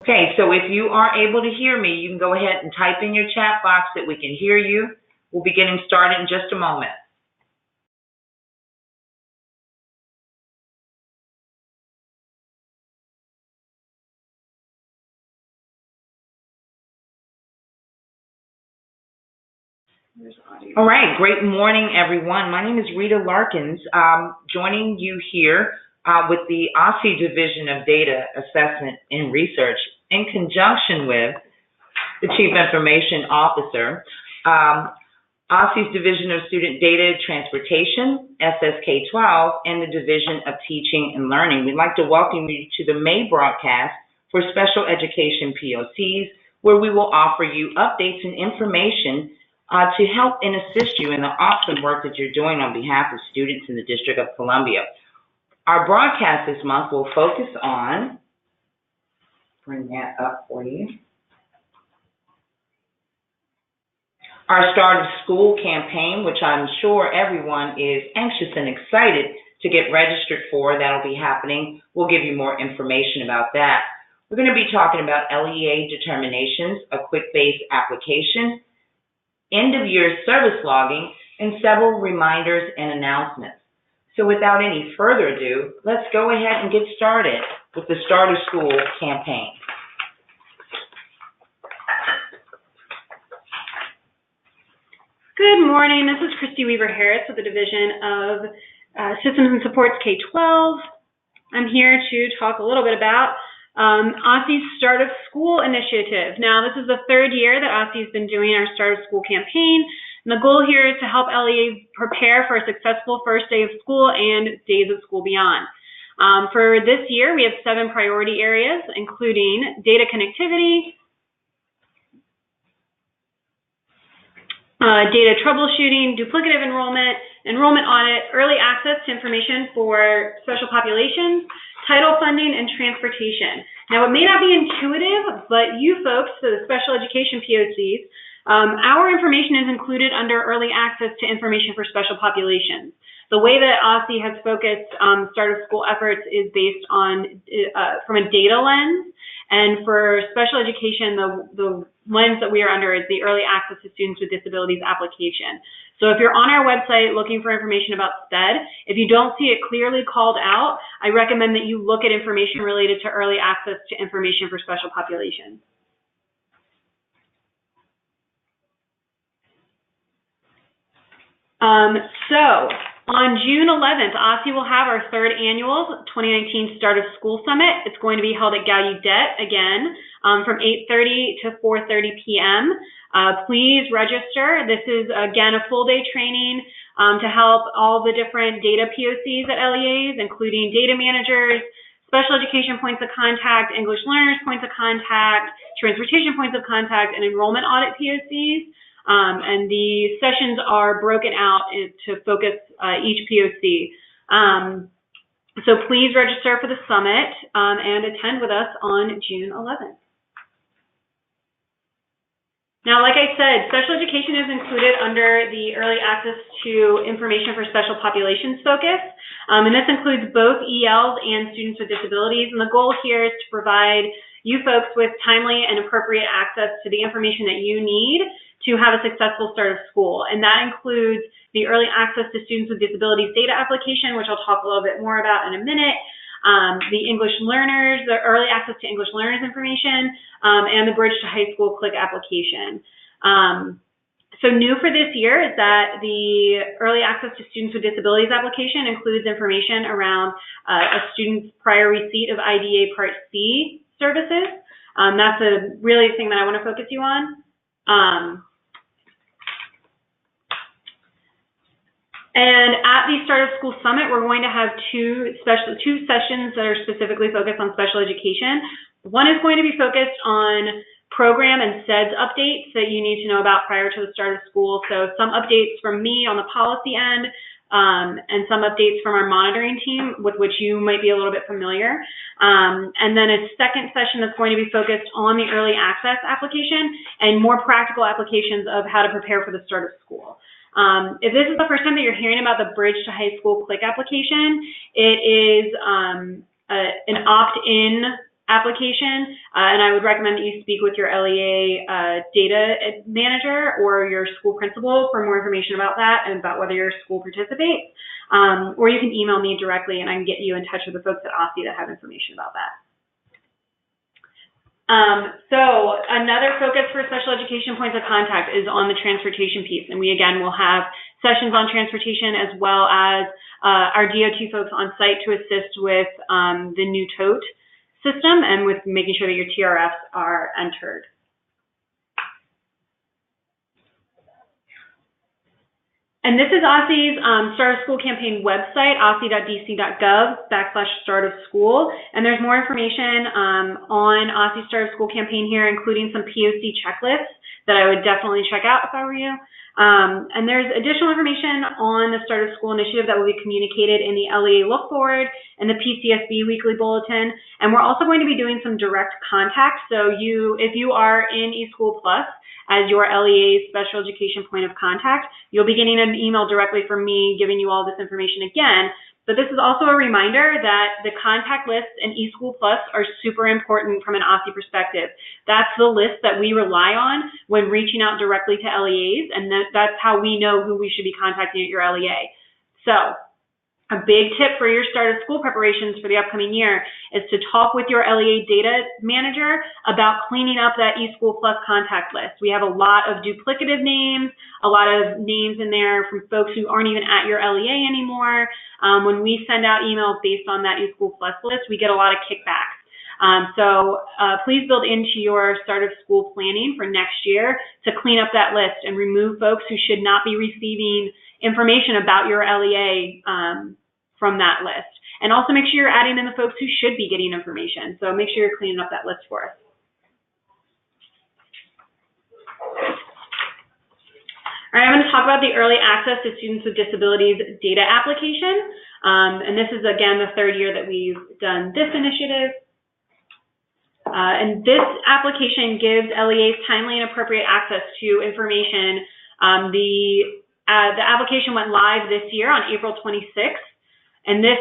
Okay, so if you are able to hear me, you can go ahead and type in your chat box that we can hear you. We'll be getting started in just a moment. All right, great morning, everyone. My name is Rita Larkins, joining you here with the OSSE Division of Data Assessment and Research in conjunction with the Chief Information Officer, OSSE's Division of Student Data Transportation, SSK-12, and the Division of Teaching and Learning. We'd like to welcome you to the May broadcast for Special Education POCs, where we will offer you updates and information to help and assist you in the awesome work that you're doing on behalf of students in the District of Columbia. Our broadcast this month will focus on, bring that up for you, our Start of School campaign, which I'm sure everyone is anxious and excited to get registered for. That'll be happening. We'll give you more information about that. We're going to be talking about LEA determinations, a quick-based application, end-of-year service logging, and several reminders and announcements. So without any further ado, let's go ahead and get started with the Start of School campaign. Good morning. This is Christy Weaver-Harris with the Division of Systems and Supports K-12. I'm here to talk a little bit about OSSE's Start of School initiative. Now, this is the third year that OSSE has been doing our Start of School campaign, and the goal here is to help LEAs prepare for a successful first day of school and days of school beyond. For this year, we have 7 priority areas, including data connectivity, data troubleshooting, duplicative enrollment, enrollment audit, early access to information for special populations, title funding, and transportation. Now, it may not be intuitive, but you folks, the special education POCs, our information is included under early access to information for special populations. The way that OSSE has focused Start of School efforts is based on, from a data lens, and for special education, the lens that we are under is the Early Access to Students with Disabilities application. So if you're on our website looking for information about STED, if you don't see it clearly called out, I recommend that you look at information related to early access to information for special populations. So on June 11th, OSSE will have our 3rd annual 2019 Start of School Summit. It's going to be held at Gallaudet again from 8:30 to 4:30 p.m. Please register. This is, again, a full-day training to help all the different data POCs at LEAs, including data managers, special education points of contact, English learners points of contact, transportation points of contact, and enrollment audit POCs. And the sessions are broken out to focus each POC. So please register for the summit and attend with us on June 11th. Now, like I said, special education is included under the Early Access to Information for Special Populations focus, and this includes both ELs and students with disabilities, and the goal here is to provide you folks with timely and appropriate access to the information that you need to have a successful start of school, and that includes the Early Access to Students with Disabilities data application, which I'll talk a little bit more about in a minute, the English learners, the early access to English learners information, and the Bridge to High School Click application. So new for this year is that the Early Access to Students with Disabilities application includes information around a student's prior receipt of IDA Part C services. That's a really thing that I want to focus you on. And at the Start of School Summit, we're going to have two sessions that are specifically focused on special education. One is going to be focused on program and SEDS updates that you need to know about prior to the start of school. So some updates from me on the policy end, and some updates from our monitoring team with which you might be a little bit familiar. And then a second session that's going to be focused on the early access application and more practical applications of how to prepare for the start of school. If this is the first time that you're hearing about the Bridge to High School Click application, it is an opt-in application, and I would recommend that you speak with your LEA data manager or your school principal for more information about that and about whether your school participates. Or you can email me directly and I can get you in touch with the folks at OSSI that have information about that. So another focus for special education points of contact is on the transportation piece. And we, again, will have sessions on transportation as well as our DOT folks on site to assist with the new tote system and with making sure that your TRFs are entered. And this is OSSI's Start of School campaign website, ossi.dc.gov/startofschool. And there's more information on OSSI's Start of School campaign here, including some POC checklists that I would definitely check out if I were you. And there's additional information on the Start of School initiative that will be communicated in the LEA Look Forward and the PCSB Weekly Bulletin. And we're also going to be doing some direct contact. So if you are in eSchool Plus as your LEA special education point of contact, you'll be getting an email directly from me giving you all this information again. But this is also a reminder that the contact lists in eSchool Plus are super important from an OSSI perspective. That's the list that we rely on when reaching out directly to LEAs, and that's how we know who we should be contacting at your LEA. So a big tip for your start of school preparations for the upcoming year is to talk with your LEA data manager about cleaning up that eSchool Plus contact list. We have a lot of duplicative names, a lot of names in there from folks who aren't even at your LEA anymore. When we send out emails based on that eSchool Plus list, we get a lot of kickbacks. So please build into your start of school planning for next year to clean up that list and remove folks who should not be receiving information about your LEA from that list. And also make sure you're adding in the folks who should be getting information. So make sure you're cleaning up that list for us. All right, I'm going to talk about the early access to students with disabilities data application. And this is, again, the third year that we've done this initiative. And this application gives LEAs timely and appropriate access to information. The application went live this year on April 26th. And this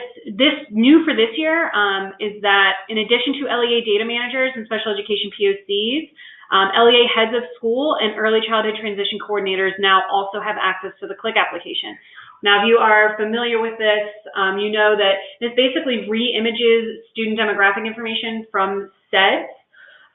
new for this year is that in addition to LEA data managers and special education POCs, LEA heads of school and early childhood transition coordinators now also have access to the CLICK application. Now, if you are familiar with this, you know that this basically re-images student demographic information from SEDS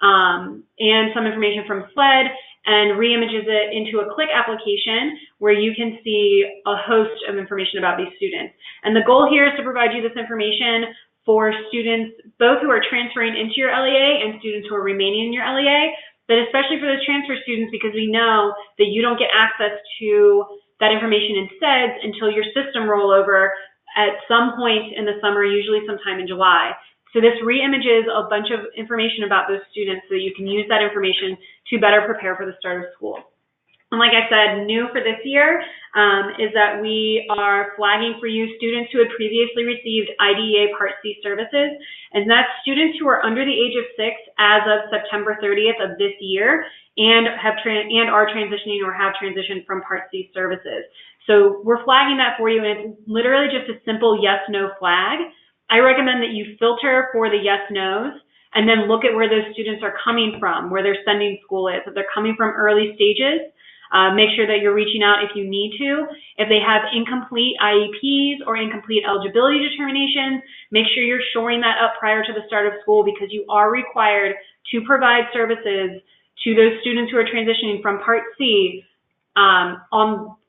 and some information from SLED and re-images it into a CLICK application where you can see a host of information about these students. And the goal here is to provide you this information for students, both who are transferring into your LEA and students who are remaining in your LEA, but especially for those transfer students because we know that you don't get access to that information in SEDS until your system rollover at some point in the summer, usually sometime in July. So this re-images a bunch of information about those students so that you can use that information to better prepare for the start of school. And like I said, new for this year is that we are flagging for you students who had previously received IDEA Part C services, and that's students who are under the age of 6 as of September 30th of this year and are transitioning or have transitioned from Part C services. So we're flagging that for you, and it's literally just a simple yes/no flag. I recommend that you filter for the yes/nos and then look at where those students are coming from, where their sending school is. If they're coming from early stages, make sure that you're reaching out if you need to. If they have incomplete IEPs or incomplete eligibility determinations, make sure you're shoring that up prior to the start of school because you are required to provide services to those students who are transitioning from Part C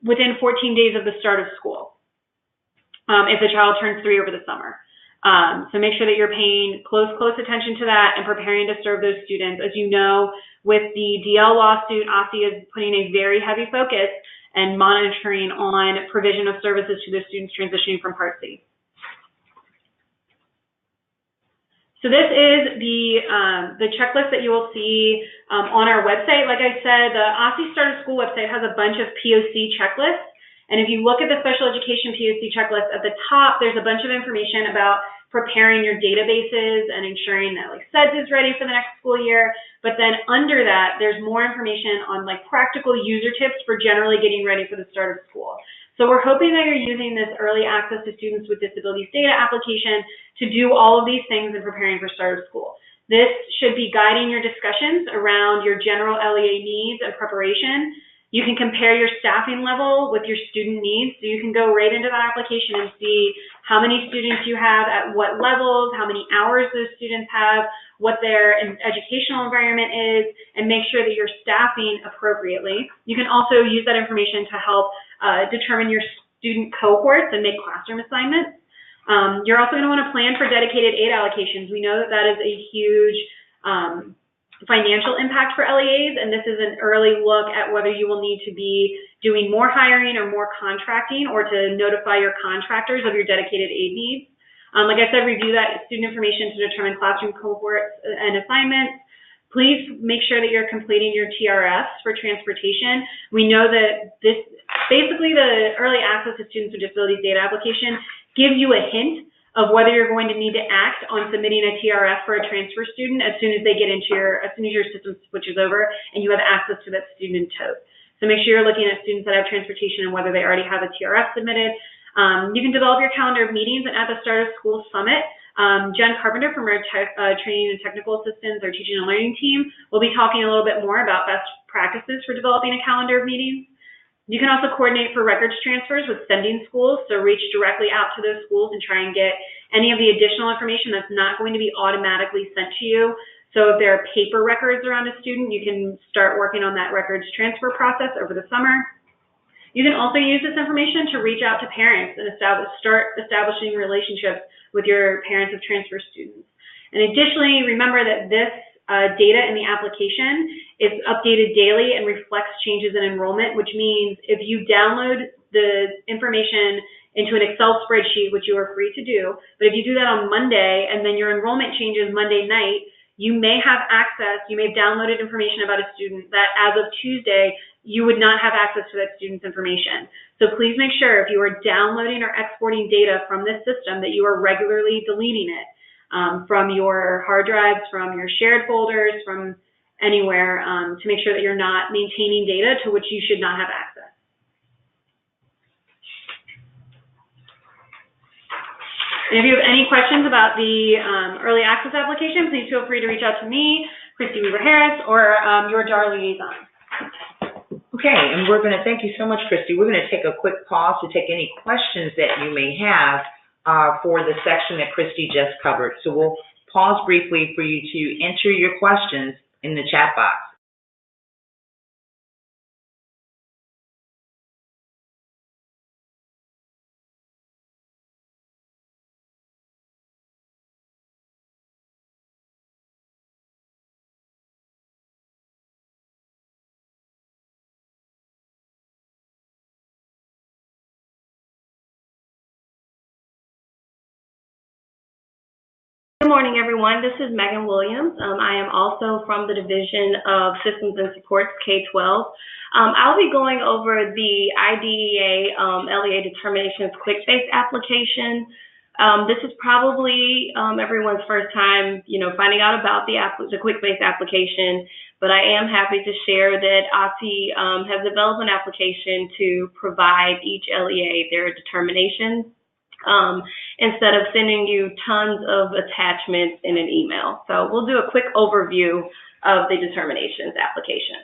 within 14 days of the start of school if the child turns 3 over the summer. So make sure that you're paying close attention to that and preparing to serve those students. As you know, with the DL lawsuit, OSSI is putting a very heavy focus and monitoring on provision of services to the students transitioning from Part C. So this is the checklist that you will see on our website. Like I said, the OSSI Start of School website has a bunch of POC checklists. And if you look at the special education POC checklist at the top, there's a bunch of information about preparing your databases and ensuring that like SEDS is ready for the next school year. But then under that, there's more information on like practical user tips for generally getting ready for the start of school. So we're hoping that you're using this early access to students with disabilities data application to do all of these things in preparing for start of school. This should be guiding your discussions around your general LEA needs and preparation. You can compare your staffing level with your student needs, so you can go right into that application and see how many students you have at what levels, how many hours those students have, what their educational environment is, and make sure that you're staffing appropriately. You can also use that information to help determine your student cohorts and make classroom assignments. You're also going to want to plan for dedicated aid allocations. We know that that is a huge financial impact for LEAs, and this is an early look at whether you will need to be doing more hiring or more contracting, or to notify your contractors of your dedicated aid needs. Like I said, review that student information to determine classroom cohorts and assignments. Please make sure that you're completing your TRFs for transportation. We know that this, basically the Early Access to Students with Disabilities data application gives you a hint of whether you're going to need to act on submitting a TRF for a transfer student as soon as they get into as soon as your system switches over and you have access to that student in tow. So make sure you're looking at students that have transportation and whether they already have a TRF submitted. You can develop your calendar of meetings, and at the start of school summit, Jen Carpenter from our training and technical assistance, our teaching and learning team, will be talking a little bit more about best practices for developing a calendar of meetings. You can also coordinate for records transfers with sending schools, so reach directly out to those schools and try and get any of the additional information that's not going to be automatically sent to you. So if there are paper records around a student, you can start working on that records transfer process over the summer. You can also use this information to reach out to parents and start establishing relationships with your parents of transfer students. And additionally, remember that this data in the application is updated daily and reflects changes in enrollment, which means if you download the information into an Excel spreadsheet, which you are free to do, but if you do that on Monday and then your enrollment changes Monday night, you may have access, you may have downloaded information about a student that as of Tuesday, you would not have access to that student's information. So please make sure if you are downloading or exporting data from this system that you are regularly deleting it from your hard drives, from your shared folders, from anywhere, to make sure that you're not maintaining data to which you should not have access. And if you have any questions about the early access application, please feel free to reach out to me, Christy Weaver-Harris, or your JAR liaison. Okay, and we're going to thank you so much, Christy. We're going to take a quick pause to take any questions that you may have for the section that Christy just covered. So we'll pause briefly for you to enter your questions in the chat box. Good morning, everyone. This is Megan Williams. I am also from the Division of Systems and Supports, K-12. I'll be going over the IDEA LEA Determinations Quick-Based application. This is probably everyone's first time, finding out about the Quick-Based application, but I am happy to share that OSSI has developed an application to provide each LEA their determinations. Instead of sending you tons of attachments in an email. So we'll do a quick overview of the determinations application.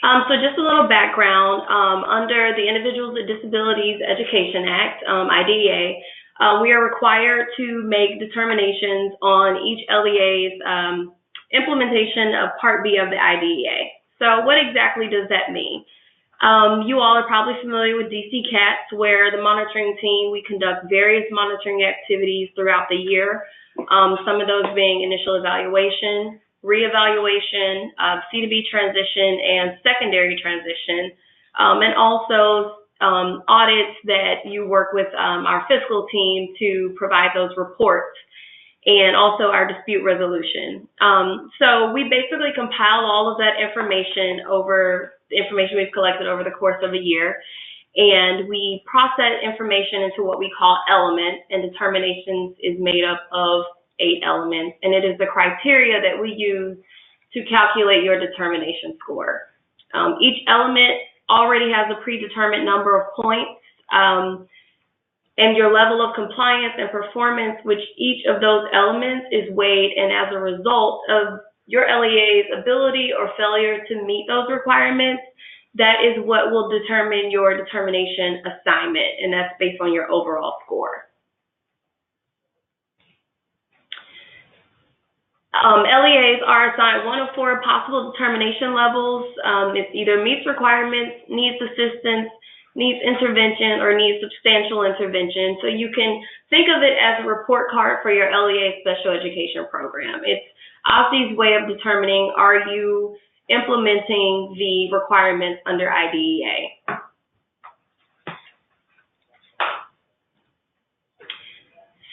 So just a little background, under the Individuals with Disabilities Education Act, IDEA, we are required to make determinations on each LEA's implementation of Part B of the IDEA. So what exactly does that mean? You all are probably familiar with DC CATS, where the monitoring team, we conduct various monitoring activities throughout the year, some of those being initial evaluation, reevaluation, C2B transition, and secondary transition, and also audits that you work with our fiscal team to provide those reports, and also our dispute resolution. So we basically compile all of that information the information we've collected over the course of a year, and we process information into what we call elements, and determinations is made up of 8 elements, and it is the criteria that we use to calculate your determination score. Each element already has a predetermined number of points. and your level of compliance and performance, which each of those elements is weighed, and as a result of your LEA's ability or failure to meet those requirements, that is what will determine your determination assignment, and that's based on your overall score. LEAs are assigned one of four possible determination levels. It's either meets requirements, needs assistance, needs intervention, or needs substantial intervention. So you can think of it as a report card for your LEA special education program. It's OSSE's way of determining, are you implementing the requirements under IDEA?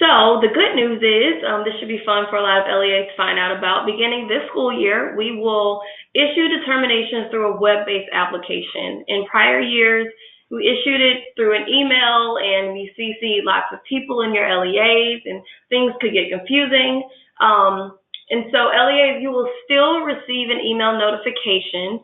So the good news is, this should be fun for a lot of LEAs to find out about. Beginning this school year, we will issue determinations through a web-based application. In prior years, we issued it through an email, and we CC'd lots of people in your LEAs, and things could get confusing. And so LEAs, you will still receive an email notification,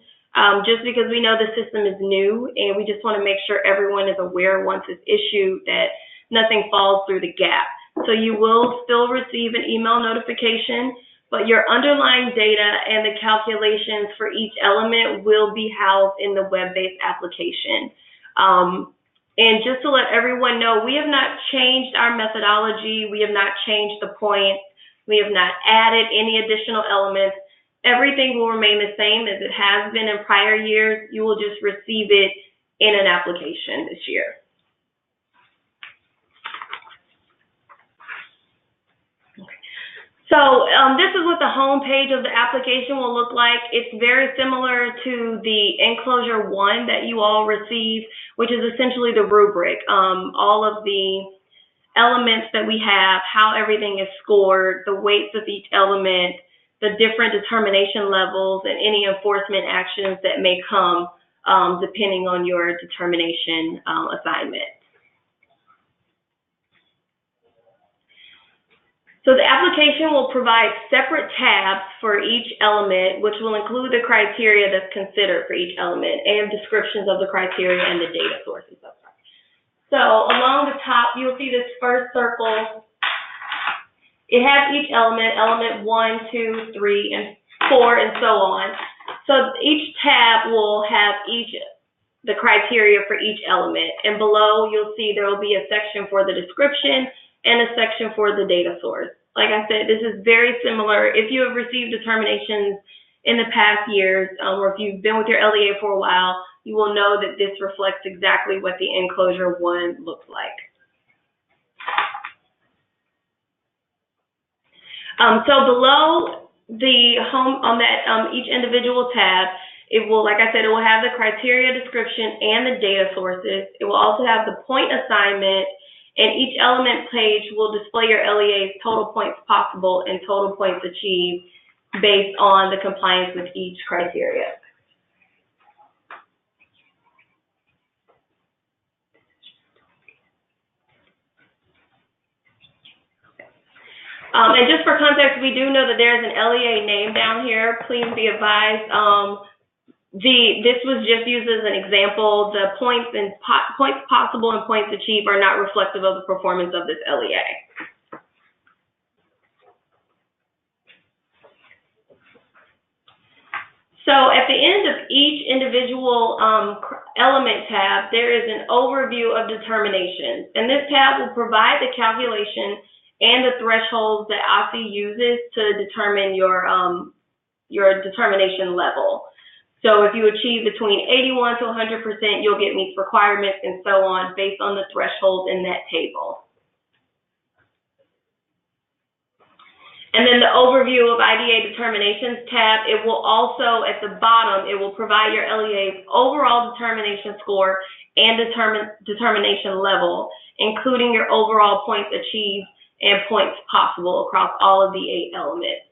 just because we know the system is new, and we just want to make sure everyone is aware once it's issued that nothing falls through the gap. So you will still receive an email notification, but your underlying data and the calculations for each element will be housed in the web-based application. And just to let everyone know, we have not changed our methodology. We have not changed the points. We have not added any additional elements. Everything will remain the same as it has been in prior years. You will just receive it in an application this year. So this is what the home page of the application will look like. It's very similar to the enclosure 1 that you all receive, which is essentially the rubric. All of the elements that we have, how everything is scored, the weights of each element, the different determination levels, and any enforcement actions that may come depending on your determination assignment. So the application will provide separate tabs for each element, which will include the criteria that's considered for each element and descriptions of the criteria and the data sources of them. So along the top, you'll see this first circle. It has each element, element 1, 2, 3, and 4, and so on. So each tab will have the criteria for each element. And below, you'll see there will be a section for the description and a section for the data source. Like I said, this is very similar. If you have received determinations in the past years, or if you've been with your LEA for a while, you will know that this reflects exactly what the enclosure 1 looks like. So below the home on that each individual tab, it will, like I said, it will have the criteria description and the data sources. It will also have the point assignment, and each element page will display your LEA's total points possible and total points achieved based on the compliance with each criteria. And just for context, we do know that there's an LEA name down here. Please be advised. This was just used as an example. The points possible and points achieved are not reflective of the performance of this LEA. So at the end of each individual element tab, there is an overview of determinations. And this tab will provide the calculation and the thresholds that OSSE uses to determine your determination level. So if you achieve between 81 to 100%, you'll get meets requirements and so on based on the thresholds in that table. And then the overview of IDEA determinations tab, it will also, at the bottom, it will provide your LEA's overall determination score and determination level, including your overall points achieved and points possible across all of the 8 elements.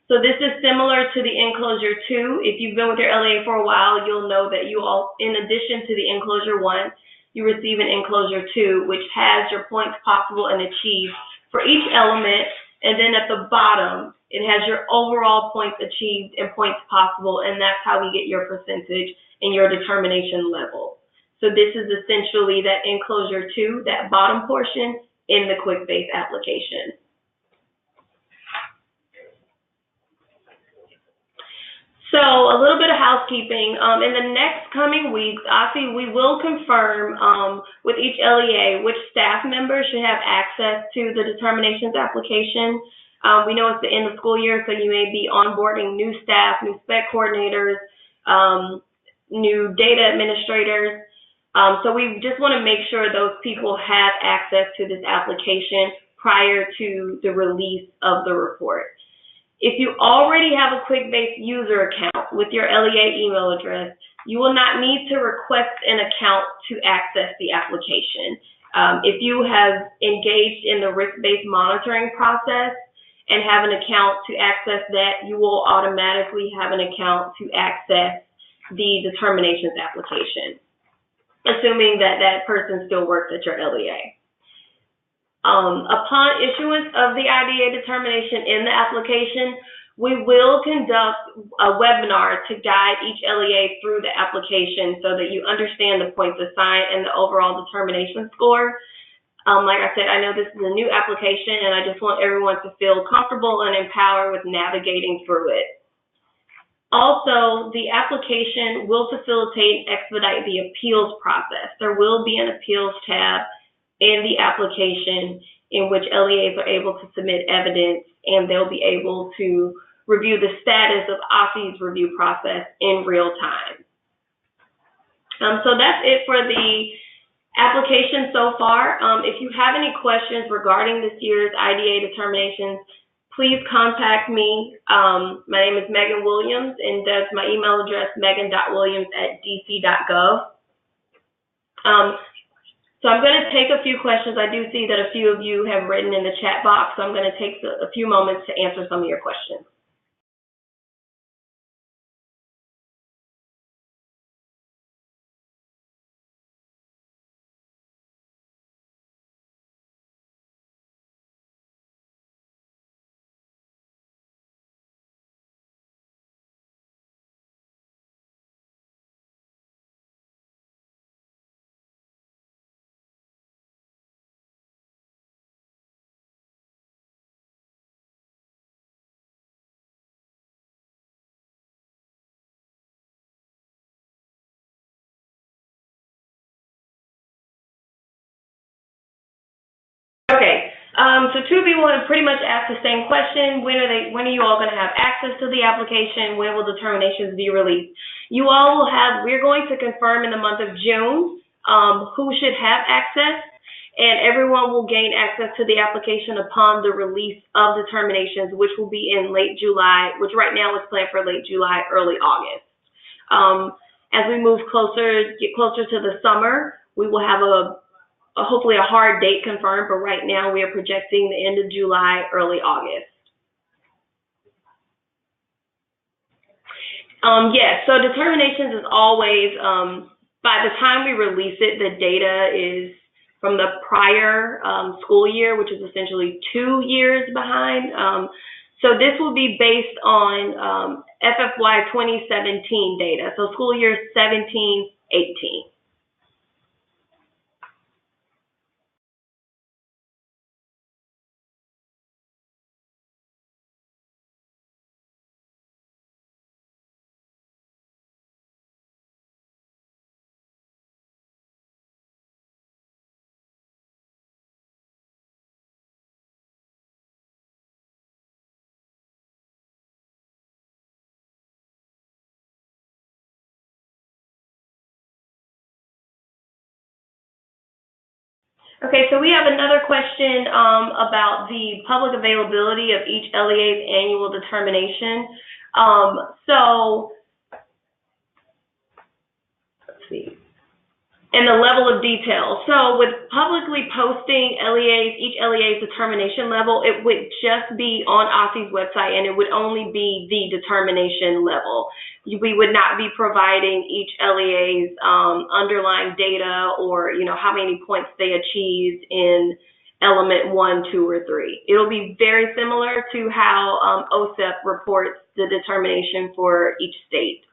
So this is similar to the enclosure 2. If you've been with your LEA for a while, you'll know that you all, in addition to the enclosure 1, you receive an enclosure 2, which has your points possible and achieved for each element. And then at the bottom, it has your overall points achieved and points possible, and that's how we get your percentage and your determination level. So this is essentially that enclosure 2, that bottom portion in the QuickBase application. So a little bit of housekeeping. In the next coming weeks, obviously, we will confirm with each LEA which staff members should have access to the determinations application. We know it's the end of school year, so you may be onboarding new staff, new spec coordinators, new data administrators. So we just want to make sure those people have access to this application prior to the release of the report. If you already have a QuickBase user account with your LEA email address, you will not need to request an account to access the application. If you have engaged in the risk-based monitoring process and have an account to access that, you will automatically have an account to access the determinations application, assuming that that person still works at your LEA. Upon issuance of the IDA determination in the application, we will conduct a webinar to guide each LEA through the application so that you understand the points assigned and the overall determination score. Like I said, I know this is a new application, and I just want everyone to feel comfortable and empowered with navigating through it. Also, the application will facilitate and expedite the appeals process. There will be an appeals tab in the application in which LEAs are able to submit evidence, and they'll be able to review the status of OSSI's review process in real time. So that's it for the application so far. If you have any questions regarding this year's IDA determinations, please contact me. My name is Megan Williams, and that's my email address, megan.williams@dc.gov. So I'm going to take a few questions. I do see that a few of you have written in the chat box, so I'm going to take a few moments to answer some of your questions. Okay, so two people have pretty much asked the same question. When are you all going to have access to the application? When will determinations be released? You all will have, we're going to confirm in the month of June who should have access, and everyone will gain access to the application upon the release of determinations, which will be in late July, which right now is planned for late July, early August. As we move closer, get closer to the summer, we will have hopefully a hard date confirmed, but right now we are projecting the end of July, early August. Yes, so determinations is always, by the time we release it, the data is from the prior school year, which is essentially 2 years behind. So this will be based on FFY 2017 data, so school year 17-18. Okay, so we have another question about the public availability of each LEA's annual determination. Let's see. And the level of detail. So with publicly posting each LEA's determination level, it would just be on OSSI's website, and it would only be the determination level. We would not be providing each LEA's underlying data or, how many points they achieved in element 1, 2, or 3. It'll be very similar to how OSEP reports the determination for each state.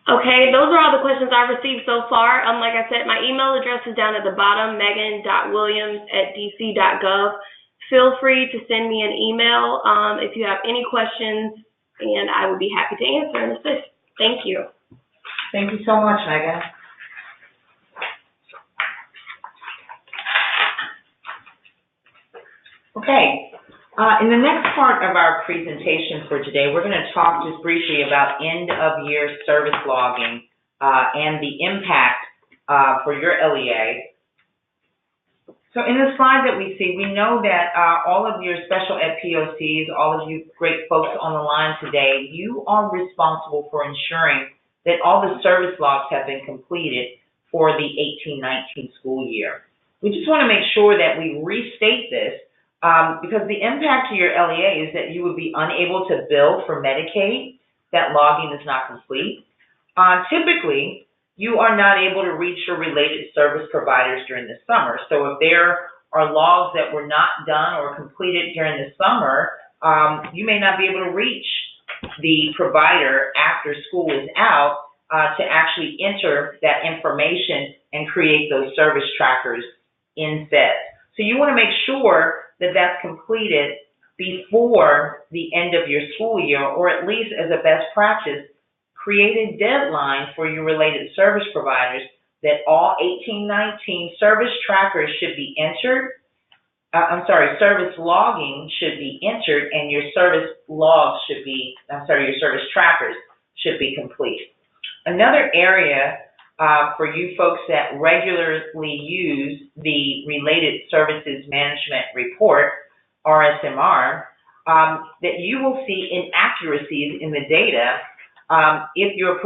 Okay, those are all the questions I've received so far. Like I said, my email address is down at the bottom, megan.williams@dc.gov. Feel free to send me an email if you have any questions, and I would be happy to answer and assist. Thank you. Thank you so much, Megan. Okay. In the next part of our presentation for today, we're going to talk just briefly about end-of-year service logging and the impact for your LEA. So in the slide that we see, we know that all of your special ed POCs, all of you great folks on the line today, you are responsible for ensuring that all the service logs have been completed for the 18-19 school year. We just want to make sure that we restate this because the impact to your LEA is that you would be unable to bill for Medicaid. That logging is not complete. Typically, you are not able to reach your related service providers during the summer. So if there are logs that were not done or completed during the summer, you may not be able to reach the provider after school is out to actually enter that information and create those service trackers in SED. So you want to make sure that that's completed before the end of your school year, or at least as a best practice, create a deadline for your related service providers that all 18-19 service trackers should be entered. Service logging should be entered, and your service logs should be, your service trackers should be complete. Another area for you folks that regularly use the Related Services Management Report, RSMR, that you will see inaccuracies in the data if your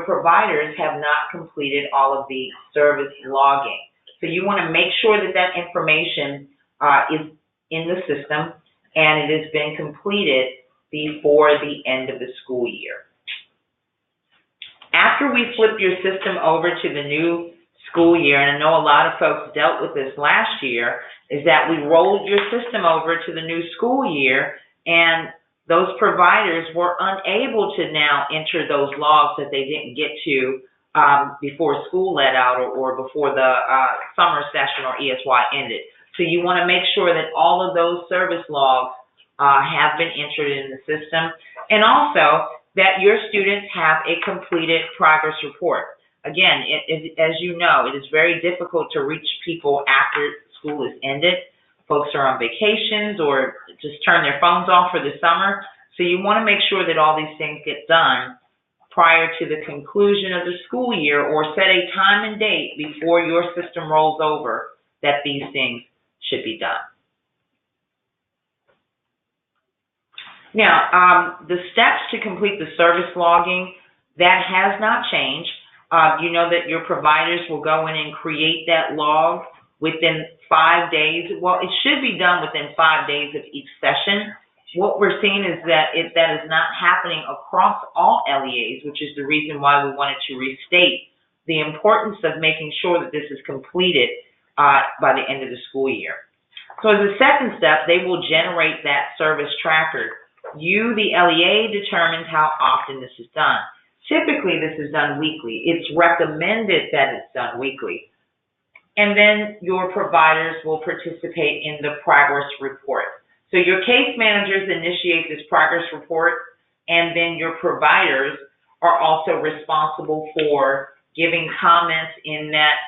providers have not completed all of the service logging. So you want to make sure that that information is in the system and it has been completed before the end of the school year. After we flip your system over to the new school year, and I know a lot of folks dealt with this last year, is that we rolled your system over to the new school year, and those providers were unable to now enter those logs that they didn't get to before school let out or before the summer session or ESY ended. So you want to make sure that all of those service logs have been entered in the system, and also that your students have a completed progress report. Again, as you know, it is very difficult to reach people after school is ended. Folks are on vacations or just turn their phones off for the summer. So you want to make sure that all these things get done prior to the conclusion of the school year, or set a time and date before your system rolls over that these things should be done. Now, the steps to complete the service logging, that has not changed. You know that your providers will go in and create that log within 5 days. Well, it should be done within 5 days of each session. What we're seeing is that that is not happening across all LEAs, which is the reason why we wanted to restate the importance of making sure that this is completed by the end of the school year. So as a second step, they will generate that service tracker. You, the LEA, determines how often this is done. Typically, this is done weekly. It's recommended that it's done weekly. And then your providers will participate in the progress report. So your case managers initiate this progress report, and then your providers are also responsible for giving comments in that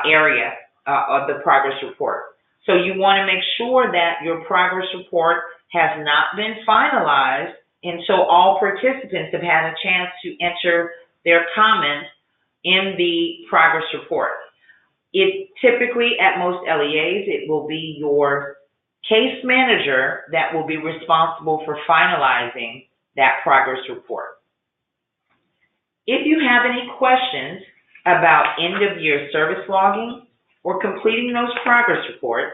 area of the progress report. So you want to make sure that your progress report has not been finalized until all participants have had a chance to enter their comments in the progress report. It typically, at most LEAs, it will be your case manager that will be responsible for finalizing that progress report. If you have any questions about end-of-year service logging or completing those progress reports,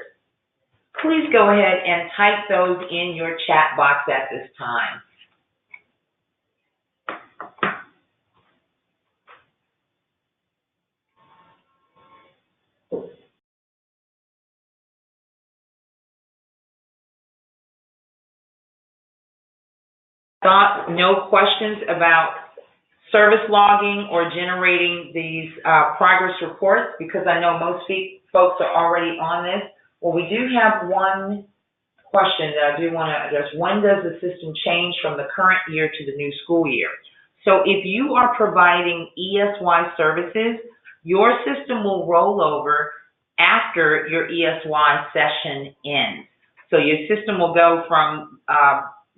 please go ahead and type those in your chat box at this time. No questions about service logging or generating these progress reports, because I know most folks are already on this. Well, we do have one question that I do want to address. When does the system change from the current year to the new school year? So if you are providing ESY services, your system will roll over after your ESY session ends. So your system will go from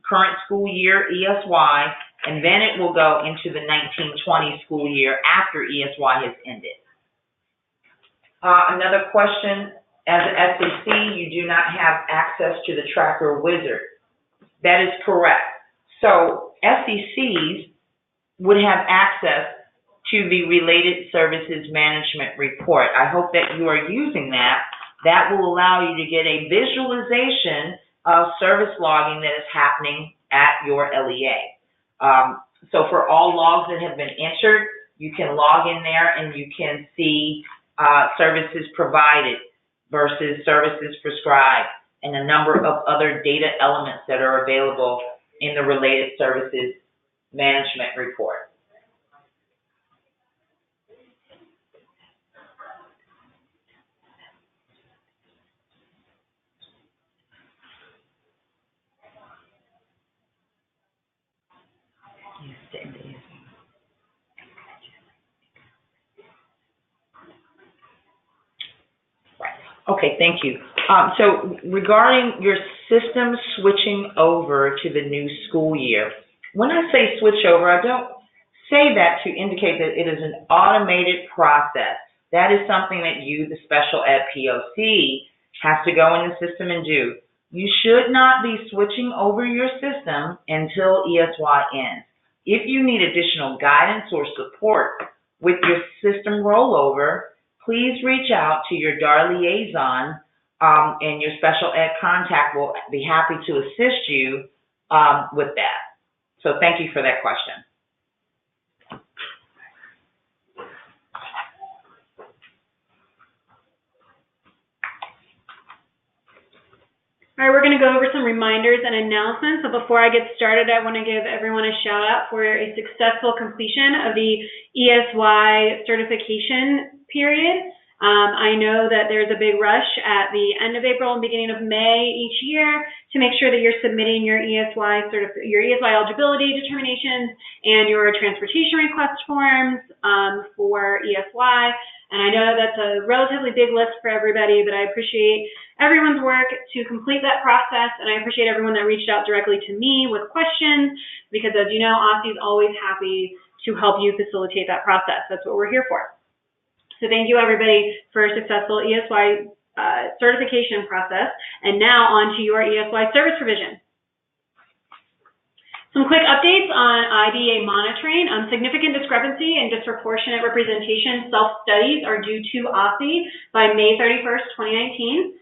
current school year ESY, and then it will go into the 1920 school year after ESY has ended. Another question, as an SEC, you do not have access to the tracker wizard. That is correct. So SECs would have access to the Related Services Management Report. I hope that you are using that. That will allow you to get a visualization of service logging that is happening at your LEA. So for all logs that have been entered, you can log in there and you can see services provided versus services prescribed, and a number of other data elements that are available in the Related Services Management Report. Okay, thank you. So regarding your system switching over to the new school year, when I say switch over, I don't say that to indicate that it is an automated process. That is something that you, the special ed POC, has to go in the system and do. You should not be switching over your system until ESY ends. If you need additional guidance or support with your system rollover, please reach out to your DAR liaison, and your special ed contact will be happy to assist you with that. So thank you for that question. All right, we're going to go over some reminders and announcements. So before I get started, I want to give everyone a shout out for a successful completion of the ESY certification period. I know that there's a big rush at the end of April and beginning of May each year to make sure that you're submitting your ESY eligibility determinations and your transportation request forms for ESY. And I know that's a relatively big list for everybody, but I appreciate everyone's work to complete that process, and I appreciate everyone that reached out directly to me with questions, because as you know, OSSE is always happy to help you facilitate that process. That's what we're here for. So thank you, everybody, for a successful ESY certification process. And now on to your ESY service provision. Some quick updates on IDEA monitoring. Significant discrepancy and disproportionate representation self-studies are due to OSSE by May 31st, 2019.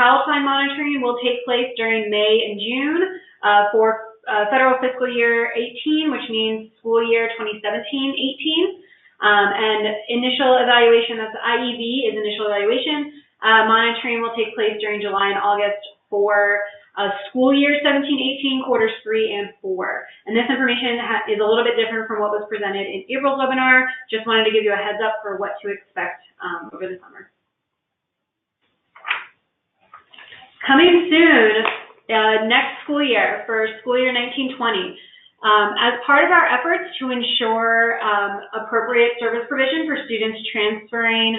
Child time monitoring will take place during May and June for federal fiscal year 18, which means school year 2017-18. And initial evaluation, that's the IEV, is initial evaluation. Monitoring will take place during July and August for school year 17-18, quarters 3 and 4. And this information is a little bit different from what was presented in April's webinar. Just wanted to give you a heads up for what to expect over the summer. Coming soon, next school year, for school year 1920. As part of our efforts to ensure appropriate service provision for students transitioning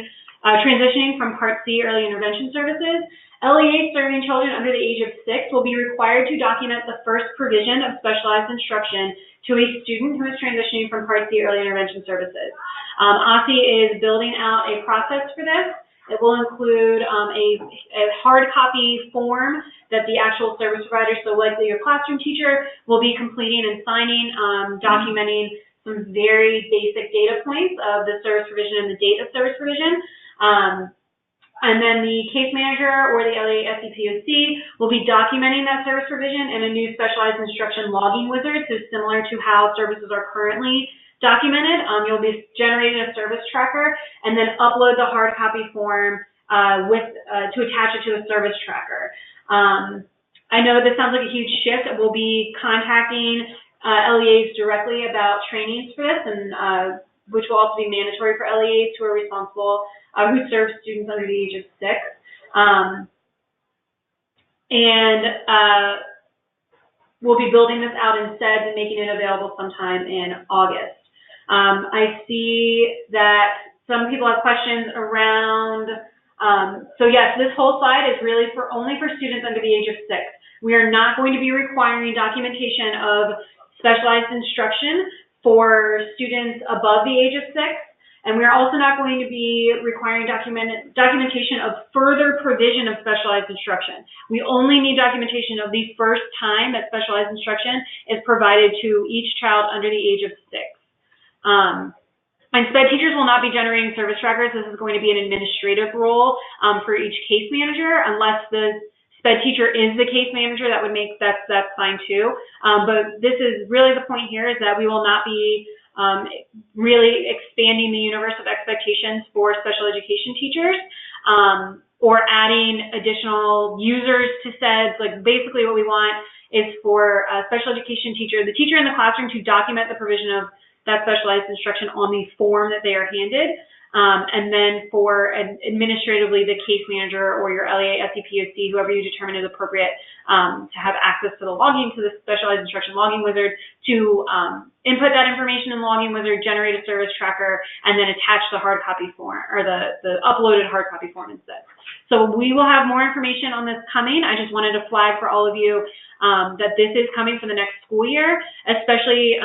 from Part C early intervention services, LEAs serving children under the age of 6 will be required to document the first provision of specialized instruction to a student who is transitioning from Part C early intervention services. OSSE is building out a process for this. It will include a hard copy form that the actual service provider, so likely your classroom teacher, will be completing and signing, documenting some very basic data points of the service provision and the date of service provision. And then the case manager or the LEA SEPOC will be documenting that service provision in a new specialized instruction logging wizard, so similar to how services are currently documented. You'll be generating a service tracker and then upload the hard copy form to attach it to a service tracker. I know this sounds like a huge shift. We'll be contacting LEAs directly about trainings for this, and which will also be mandatory for LEAs who are responsible, who serve students under the age of 6. We'll be building this out instead and making it available sometime in August. I see that some people have questions around, so yes, this whole slide is really only for students under the age of 6. We are not going to be requiring documentation of specialized instruction for students above the age of 6. And we're also not going to be requiring documentation of further provision of specialized instruction. We only need documentation of the first time that specialized instruction is provided to each child under the age of 6. And SPED teachers will not be generating service trackers. This is going to be an administrative role for each case manager. Unless the SPED teacher is the case manager, that would make that's fine too. But this is really the point here, is that we will not be really expanding the universe of expectations for special education teachers, or adding additional users to SEDS. Like, basically what we want is for a special education teacher, the teacher in the classroom, to document the provision of that specialized instruction on the form that they are handed. And then for administratively, the case manager or your LEA, SEPOC, whoever you determine is appropriate, to have access to the logging, to the specialized instruction logging wizard, to input that information in the logging wizard, generate a service tracker, and then attach the hard copy form, or the uploaded hard copy form instead. So we will have more information on this coming. I just wanted to flag for all of you that this is coming for the next school year, especially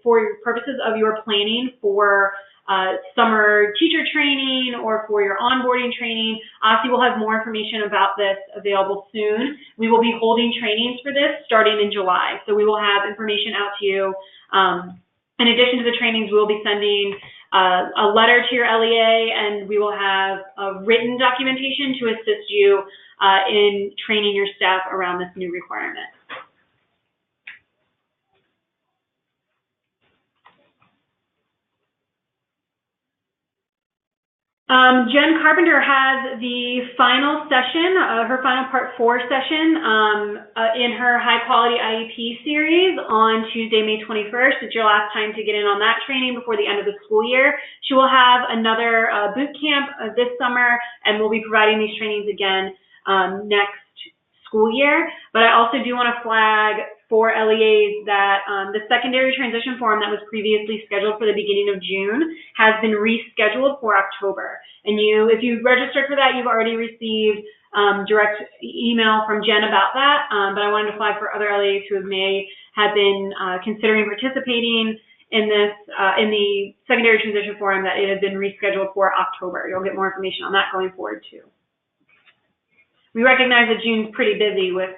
for purposes of your planning for summer teacher training or for your onboarding training. OSSI will have more information about this available soon. We will be holding trainings for this starting in July. So we will have information out to you. In addition to the trainings, we will be sending a letter to your LEA, and we will have a written documentation to assist you in training your staff around this new requirement. Jen Carpenter has the final session, her final part 4 session in her high quality IEP series on Tuesday, May 21st. It's your last time to get in on that training before the end of the school year. She will have another boot camp this summer, and we'll be providing these trainings again next school year. But I also do want to flag for LEAs that the secondary transition forum that was previously scheduled for the beginning of June has been rescheduled for October. And if you registered for that, you've already received direct email from Jen about that. But I wanted to flag for other LEAs who may have been considering participating in this in the secondary transition forum that it has been rescheduled for October. You'll get more information on that going forward too. We recognize that June's pretty busy with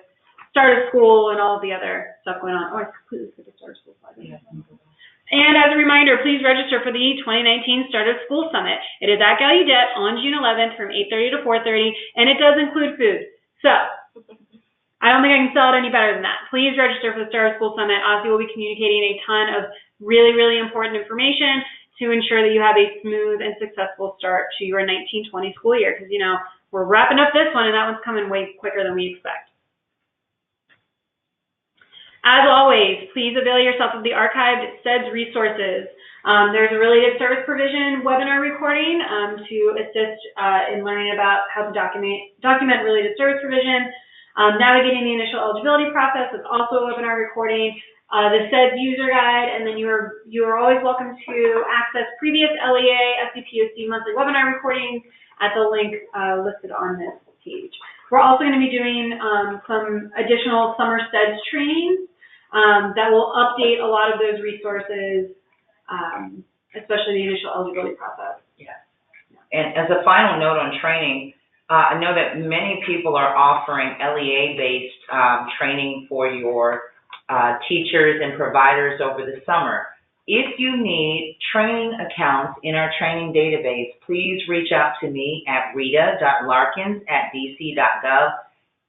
start of school and all of the other stuff going on. Oh, I completely skipped the start of school slide. And as a reminder, please register for the 2019 Start of School Summit. It is at Gallaudet on June 11th from 8:30 to 4:30, and it does include food. So I don't think I can sell it any better than that. Please register for the Start of School Summit. OSSI will be communicating a ton of really, really important information to ensure that you have a smooth and successful start to your 1920 school year, because, you know, we're wrapping up this one, and that one's coming way quicker than we expect. As always, please avail yourself of the archived SEDS resources. There's a related service provision webinar recording to assist in learning about how to document related service provision. Navigating the initial eligibility process is also a webinar recording. The SEDS user guide, and then you are always welcome to access previous LEA, SEPOC monthly webinar recordings at the link listed on this page. We're also going to be doing some additional summer SEDS trainings that will update a lot of those resources, especially the initial eligibility process. Yes. And as a final note on training, I know that many people are offering LEA-based training for your teachers and providers over the summer. If you need training accounts in our training database, please reach out to me at rita.larkins@dc.gov.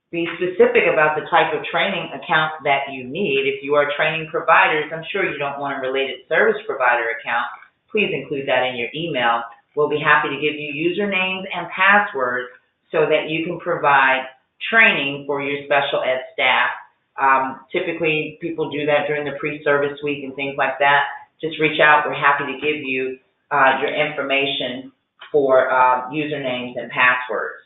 Be specific about the type of training account that you need. If you are training providers, I'm sure you don't want a related service provider account. Please include that in your email. We'll be happy to give you usernames and passwords so that you can provide training for your special ed staff Typically, people do that during the pre-service week and things like that. Just reach out. We're happy to give you your information for usernames and passwords.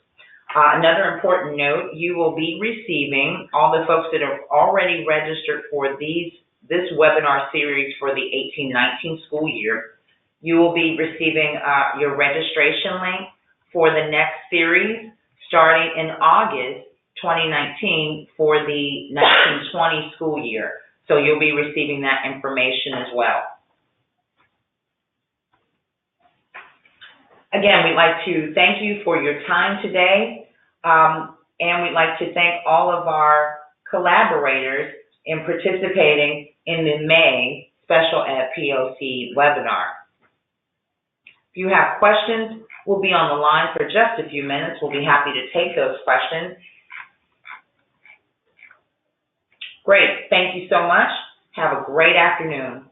Another important note, you will be receiving, all the folks that have already registered for this webinar series for the 18-19 school year, you will be receiving your registration link for the next series starting in August 2019 for the 19-20 school year. So you'll be receiving that information as well. Again, we'd like to thank you for your time today, and we'd like to thank all of our collaborators in participating in the May Special Ed POC webinar. If you have questions, we'll be on the line for just a few minutes. We'll be happy to take those questions. Great. Thank you so much. Have a great afternoon.